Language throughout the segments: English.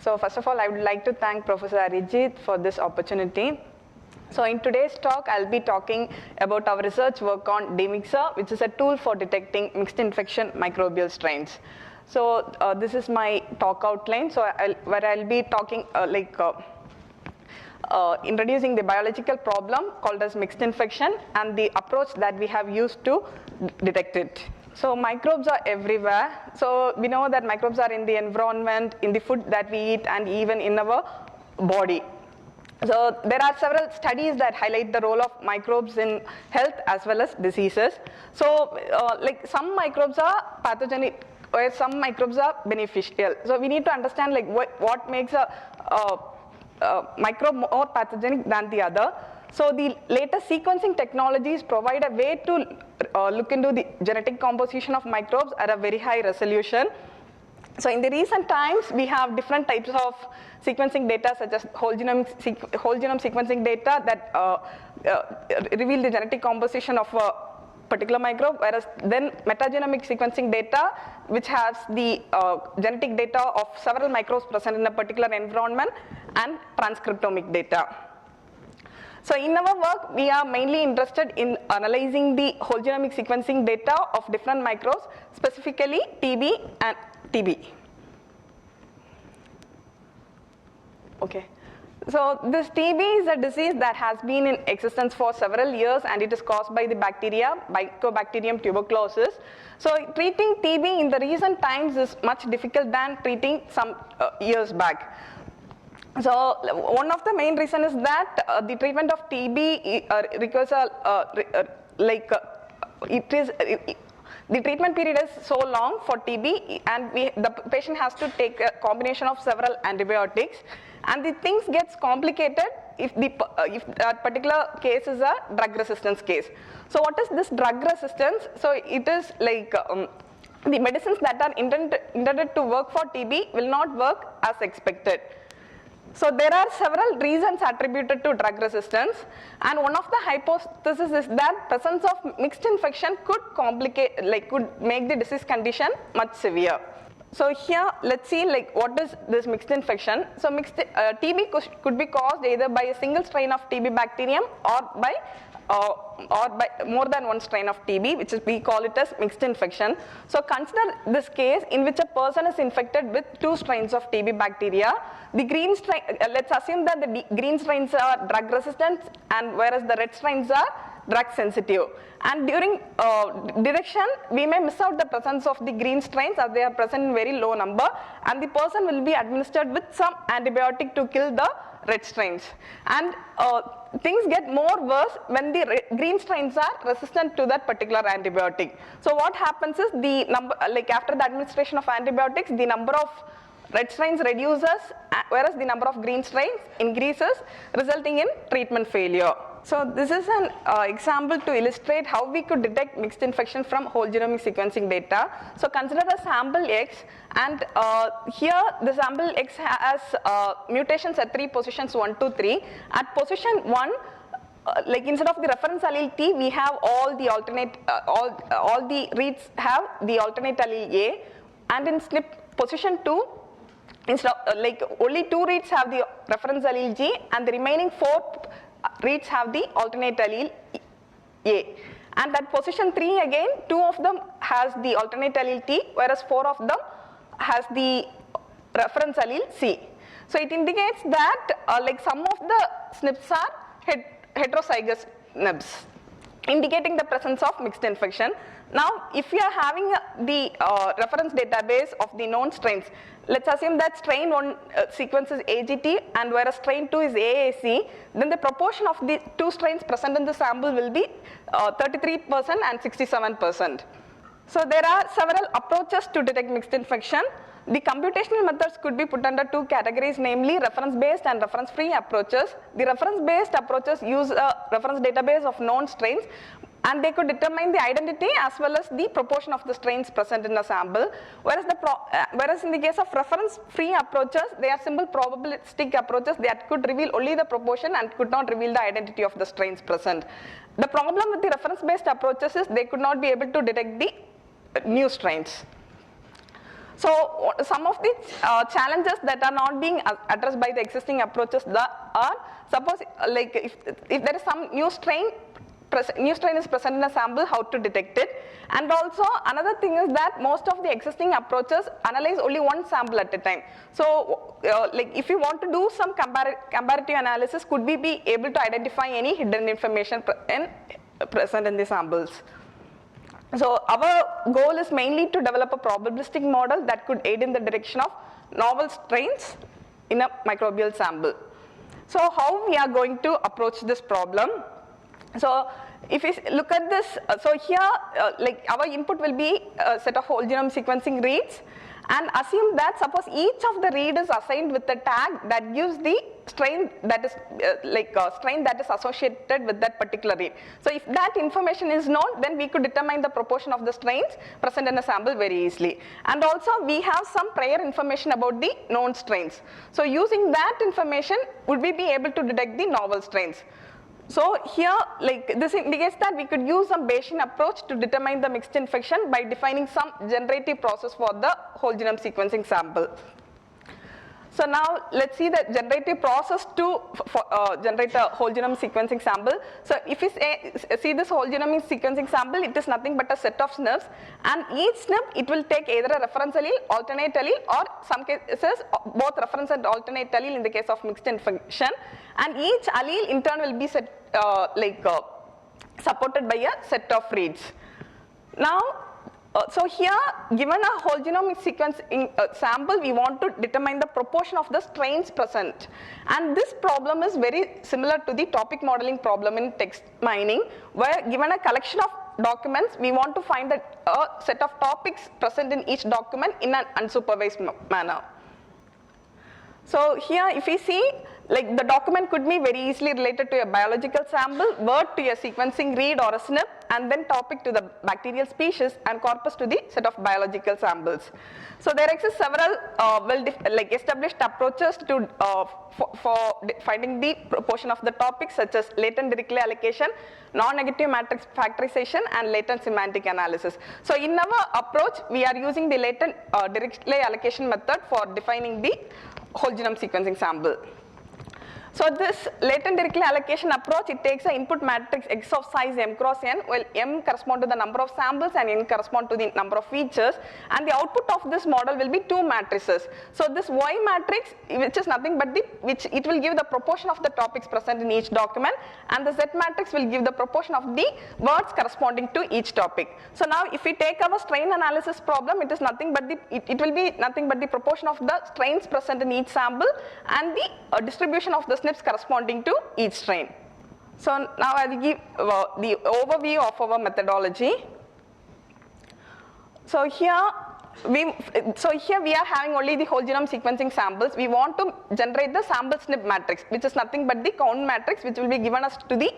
So first of all, I would like to thank Professor Arijit for this opportunity. So in today's talk, I'll be talking about our research work on Demixer, which is a tool for detecting mixed infection microbial strains. So this is my talk outline. So I'll be talking introducing the biological problem called as mixed infection and the approach that we have used to detect it. So microbes are everywhere. So we know that microbes are in the environment, in the food that we eat, and even in our body. So there are several studies that highlight the role of microbes in health as well as diseases. So like some microbes are pathogenic, where some microbes are beneficial. So we need to understand like what makes a microbe more pathogenic than the other. So the latest sequencing technologies provide a way to look into the genetic composition of microbes at a very high resolution. So in the recent times, we have different types of sequencing data, such as whole genome sequencing data that reveal the genetic composition of a particular microbe, whereas then metagenomic sequencing data, which has the genetic data of several microbes present in a particular environment, and transcriptomic data. So in our work, we are mainly interested in analyzing the whole genomic sequencing data of different microbes, specifically TB and TB. Okay. So this TB is a disease that has been in existence for several years, and it is caused by the bacteria, Mycobacterium tuberculosis. So treating TB in the recent times is much difficult than treating some years back. So one of the main reasons is that the treatment of TB requires the treatment period is so long for TB, and the patient has to take a combination of several antibiotics, and the things gets complicated if that particular case is a drug resistance case. So what is this drug resistance? So it is like the medicines that are intended to work for TB will not work as expected. So there are several reasons attributed to drug resistance, and one of the hypotheses is that presence of mixed infection could make the disease condition much severe. So here, let's see what is this mixed infection. So TB could be caused either by a single strain of TB bacterium or by more than one strain of TB, which is we call it as mixed infection. So consider this case in which a person is infected with two strains of TB bacteria. The green strain, let's assume that the green strains are drug resistant, and whereas the red strains are drug sensitive. And during detection, we may miss out the presence of the green strains as they are present in very low number, and the person will be administered with some antibiotic to kill the red strains. And things get more worse when the green strains are resistant to that particular antibiotic. So what happens is the number, after the administration of antibiotics, the number of red strains reduces, whereas the number of green strains increases, resulting in treatment failure. So this is an example to illustrate how we could detect mixed infection from whole genomic sequencing data. So consider a sample X, and here the sample X has mutations at 3 positions 1, 2, 3. At position 1, instead of the reference allele T, we have all the alternate, all the reads have the alternate allele A, and in SNP position 2, instead of, only 2 reads have the reference allele G, and the remaining 4 reads have the alternate allele A. And at position 3 again, 2 of them has the alternate allele T, whereas 4 of them has the reference allele C. So it indicates that some of the SNPs are heterozygous SNPs, indicating the presence of mixed infection. Now, if you are having the reference database of the known strains, let's assume that strain 1 sequence is AGT, and whereas strain 2 is AAC, then the proportion of the 2 strains present in the sample will be 33% and 67%. So there are several approaches to detect mixed infection. The computational methods could be put under 2 categories, namely reference-based and reference-free approaches. The reference-based approaches use a reference database of known strains, and they could determine the identity as well as the proportion of the strains present in the sample. Whereas in the case of reference-free approaches, they are simple probabilistic approaches that could reveal only the proportion and could not reveal the identity of the strains present. The problem with the reference-based approaches is they could not be able to detect the new strains. So some of the challenges that are not being addressed by the existing approaches are, suppose like if there is some new strain is present in a sample, how to detect it. And also another thing is that most of the existing approaches analyze only one sample at a time. So like if you want to do some comparative analysis, could we be able to identify any hidden information present in the samples? So our goal is mainly to develop a probabilistic model that could aid in the direction of novel strains in a microbial sample. So how we are going to approach this problem? So if we look at this, so here like our input will be a set of whole genome sequencing reads, and assume that suppose each of the read is assigned with a tag that gives the strain that is strain that is associated with that particular read. So if that information is known, then we could determine the proportion of the strains present in a sample very easily. And also we have some prior information about the known strains. So using that information, would we be able to detect the novel strains? So here, like this indicates that we could use a Bayesian approach to determine the mixed infection by defining some generative process for the whole genome sequencing sample. So now let's see the generative process to generate a whole genome sequencing sample. So if you see this whole genome sequencing sample, it is nothing but a set of SNPs, and each SNP it will take either a reference allele, alternate allele, or some cases both reference and alternate allele in the case of mixed infection, and each allele in turn will be supported by a set of reads. Now so here, given a whole genomic sequencing sample, we want to determine the proportion of the strains present. And this problem is very similar to the topic modeling problem in text mining, where given a collection of documents, we want to find a set of topics present in each document in an unsupervised manner. So here, if we see, like the document could be very easily related to a biological sample, word to a sequencing read or a SNP, and then topic to the bacterial species, and corpus to the set of biological samples. So there exist several established approaches to for finding the proportion of the topics, such as latent Dirichlet allocation, non-negative matrix factorization, and latent semantic analysis. So in our approach, we are using the latent Dirichlet allocation method for defining the whole genome sequencing sample. So this latent Dirichlet allocation approach, it takes an input matrix X of size m cross n, while m correspond to the number of samples and n correspond to the number of features, and the output of this model will be two matrices. So this Y matrix, which is nothing but it will give the proportion of the topics present in each document, and the Z matrix will give the proportion of the words corresponding to each topic. So now if we take our strain analysis problem, it is nothing but it will be nothing but the proportion of the strains present in each sample and the distribution of the SNPs corresponding to each strain. So now I will give the overview of our methodology. So here we are having only the whole genome sequencing samples. We want to generate the sample SNP matrix, which is nothing but the count matrix, which will be given us to the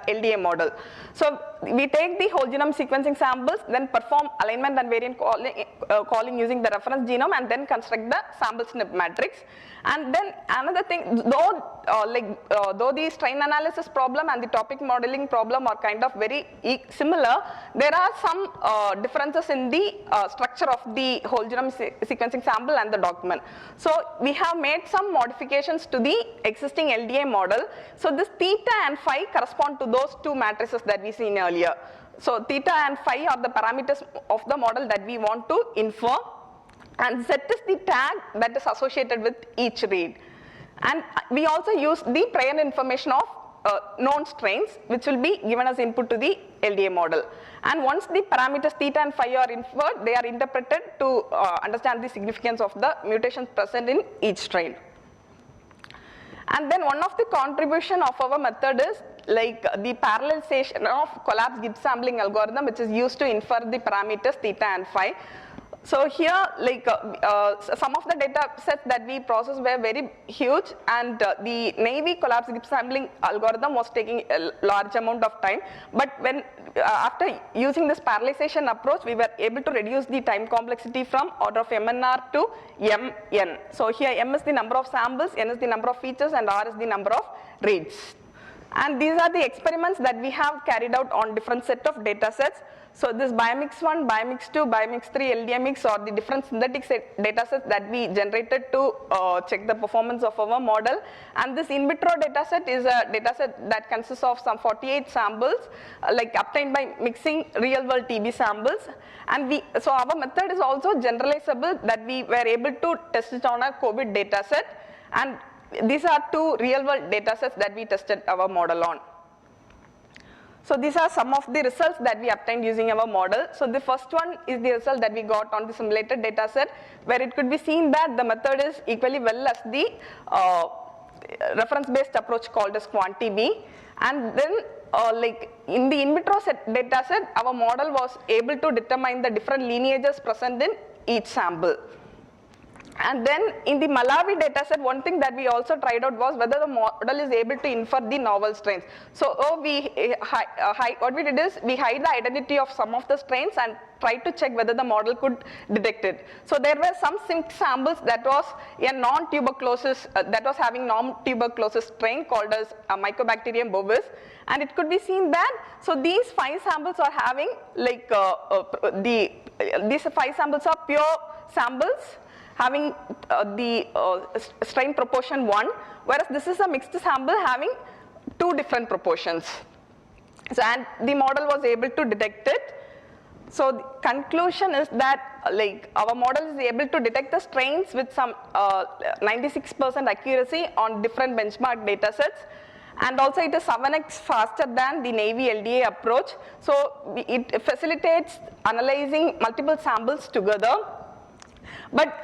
LDA model. So we take the whole genome sequencing samples, then perform alignment and variant calling using the reference genome, and then construct the sample SNP matrix. And then another thing, though the strain analysis problem and the topic modeling problem are kind of very similar, there are some differences in the structure of the whole genome sequencing sample and the document. So we have made some modifications to the existing LDA model. So this theta and phi correspond to those two matrices that we seen earlier. So theta and phi are the parameters of the model that we want to infer, and Z is the tag that is associated with each read. And we also use the prior information of known strains, which will be given as input to the LDA model. And once the parameters theta and phi are inferred, they are interpreted to understand the significance of the mutations present in each strain. And then one of the contribution of our method is like the parallelization of collapse Gibbs sampling algorithm, which is used to infer the parameters theta and phi. So here, some of the data sets that we processed were very huge, and the Navy collapse Gibbs sampling algorithm was taking a large amount of time. But when after using this parallelization approach, we were able to reduce the time complexity from order of MNR to MN. So here M is the number of samples, N is the number of features, and R is the number of reads. And these are the experiments that we have carried out on different set of data sets. So this Biomix1, Biomix2, Biomix3, LDMX are the different synthetic data sets that we generated to check the performance of our model. And this in vitro data set is a data set that consists of some 48 samples like obtained by mixing real world TB samples. And so our method is also generalizable, that we were able to test it on a COVID data set. And these are two real world data sets that we tested our model on. So these are some of the results that we obtained using our model. So the first one is the result that we got on the simulated data set, where it could be seen that the method is equally well as the reference-based approach called as QuantTB. And then like in the in vitro data set, our model was able to determine the different lineages present in each sample. And then in the Malawi dataset, one thing that we also tried out was whether the model is able to infer the novel strains. So what we did is we hide the identity of some of the strains and tried to check whether the model could detect it. So there were some samples that was a non-tuberculosis, that was having non-tuberculosis strain called as Mycobacterium bovis. And it could be seen that, so these 5 samples are having like, these 5 samples are pure samples having the strain proportion 1, whereas this is a mixed sample having 2 different proportions. So, and the model was able to detect it. So the conclusion is that like our model is able to detect the strains with some 96% accuracy on different benchmark data sets. And also it is 7x faster than the Navy LDA approach. So it facilitates analyzing multiple samples together. But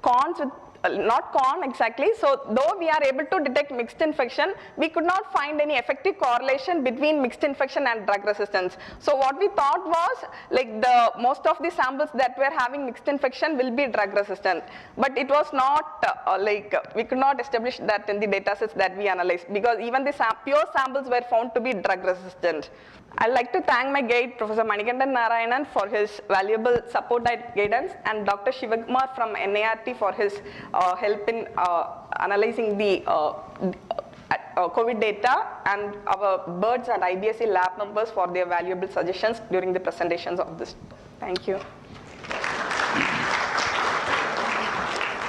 cons with, not con exactly, so though we are able to detect mixed infection, we could not find any effective correlation between mixed infection and drug resistance. So what we thought was like most of the samples that were having mixed infection will be drug resistant, but it was not we could not establish that in the data sets that we analyzed, because even the pure samples were found to be drug resistant. I'd like to thank my guide, Professor Manikandan Narayanan, for his valuable support and guidance, and Dr. Shivakumar from NART for his help in analyzing the COVID data, and our BIRDS and IBSC lab members for their valuable suggestions during the presentations of this. Thank you.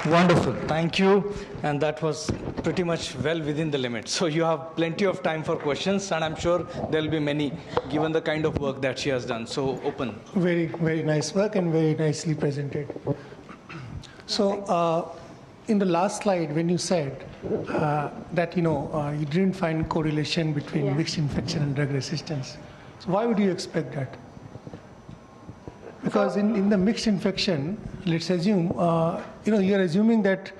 Wonderful, thank you. And that was pretty much well within the limit. So you have plenty of time for questions, and I'm sure there'll be many, given the kind of work that she has done. So open. Very, very nice work and very nicely presented. So in the last slide, when you said that you didn't find correlation between mixed infection and drug resistance, so why would you expect that? Because in the mixed infection, let's assume, you're assuming that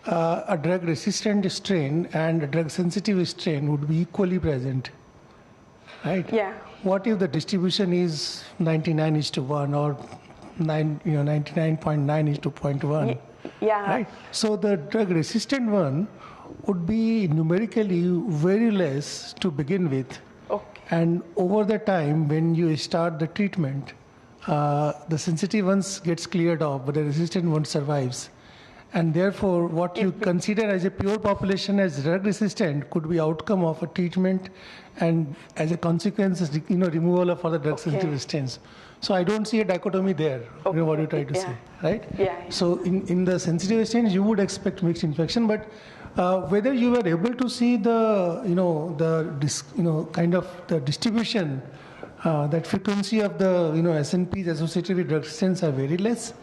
a drug-resistant strain and a drug-sensitive strain would be equally present, right? Yeah. What if the distribution is 99:1 or 99.9:0.1? Yeah. Right. So the drug-resistant one would be numerically very less to begin with, Okay. and over the time when you start the treatment, the sensitive ones gets cleared off, but the resistant one survives. And therefore, what you consider as a pure population as drug resistant could be outcome of a treatment, and as a consequence, removal of all the drug sensitive strains. So I don't see a dichotomy there. Okay. What you try to say, right? Yeah. So in the sensitive strains, you would expect mixed infection, but whether you were able to see the kind of the distribution. That frequency of the SNPs associated with drug resistance are very less?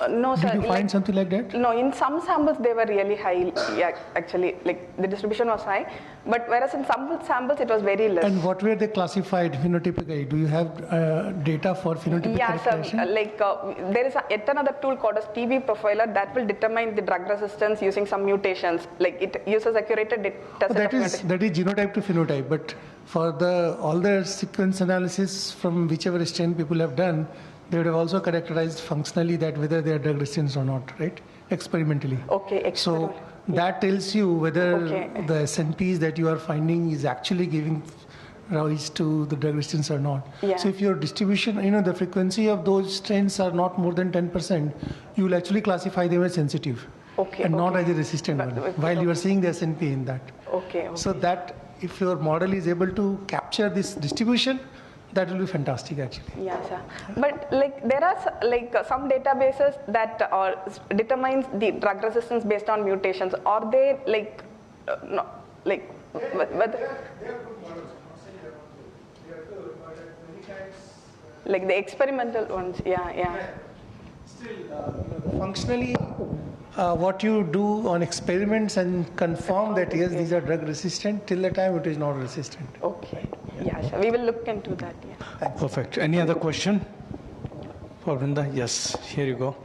No, sir. Did you find something like that? No, in some samples they were really high. Yeah, actually, like the distribution was high, but whereas in some samples it was very less. And what were they classified phenotypically? Do you have data for phenotypic characterization? Sir. There is yet another tool called as TB profiler that will determine the drug resistance using some mutations. Like it uses a curated data set. That is genotype to phenotype, but for all the sequence analysis from whichever strain people have done, they would have also characterized functionally that whether they are drug resistant or not, right? Experimentally. Okay, so that tells you whether the SNPs that you are finding is actually giving rise to the drug resistance or not. Yeah. So if your distribution, the frequency of those strains are not more than 10%, you will actually classify them as sensitive. And not as a resistant one, while you are seeing the SNP in that. Okay. So that if your model is able to capture this distribution, that will be fantastic actually. Yeah, sir. But like there are some databases that determines the drug resistance based on mutations. Are they like no, like like the experimental ones? Yeah. Still, functionally, what you do on experiments and confirm that yes, these are drug resistant till the time it is not resistant. Okay. Yeah, sure. We will look into that. Yeah. Perfect. Any other question for Vrinda? Yes, here you go.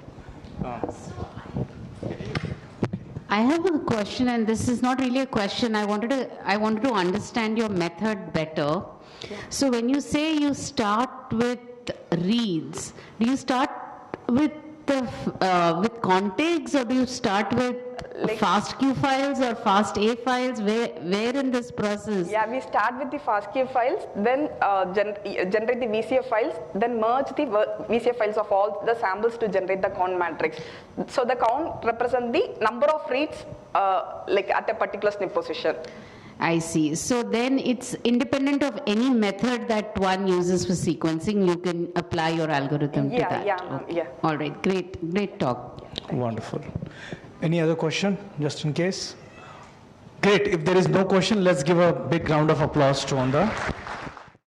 I have a question, and this is not really a question. I wanted to understand your method better. So when you say you start with reads, do you start with with contigs, or do you start with FASTQ files or FASTA files? Where in this process? Yeah, we start with the FASTQ files, then generate the VCF files, then merge the VCF files of all the samples to generate the count matrix. So the count represents the number of reads like at a particular SNP position. I see. So then it's independent of any method that one uses for sequencing. You can apply your algorithm to that. Yeah. All right. Great talk. Wonderful. Any other question, just in case? Great. If there is no question, let's give a big round of applause to Onda.